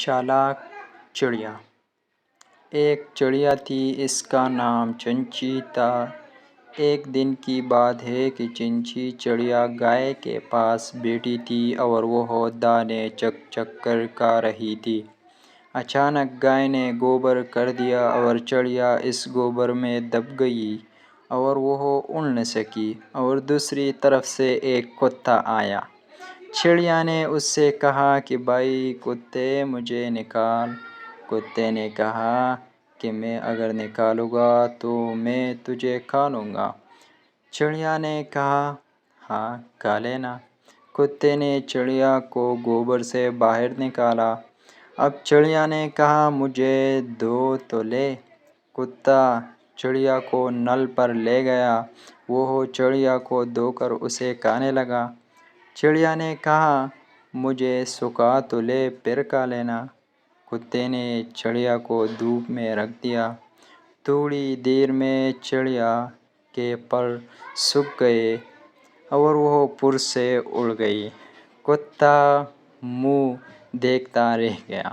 چالاک چڑیا۔ ایک چڑیا تھی، اس کا نام چنچی تھا۔ ایک دن کی بات ہے کہ چنچی چڑیا گائے کے پاس بیٹھی تھی اور وہ دانے چگ چگ کر کھا رہی تھی۔ اچانک گائے نے گوبر کر دیا اور چڑیا اس گوبر میں دب گئی اور وہ اڑ نہ سکی، اور دوسری طرف سے ایک کتا آیا۔ چڑیا نے اس سے کہا کہ بھائی کتے، مجھے نکال۔ کتے نے کہا کہ میں اگر نکالوں گا تو میں تجھے کھا لوں گا۔ چڑیا نے کہا ہاں کھا لینا۔ کتے نے چڑیا کو گوبر سے باہر نکالا۔ اب چڑیا نے کہا مجھے دھو تو لے۔ کتا چڑیا کو نل پر لے گیا، وہ چڑیا کو دھو کر اسے کھانے لگا۔ چڑیا نے کہا مجھے سکھا تو لے، پھر کھا لینا۔ کتے نے چڑیا کو دھوپ میں رکھ دیا۔ تھوڑی دیر میں چڑیا کے پر سوکھ گئے اور وہ پر سے اڑ گئی۔ کتا منہ دیکھتا رہ گیا۔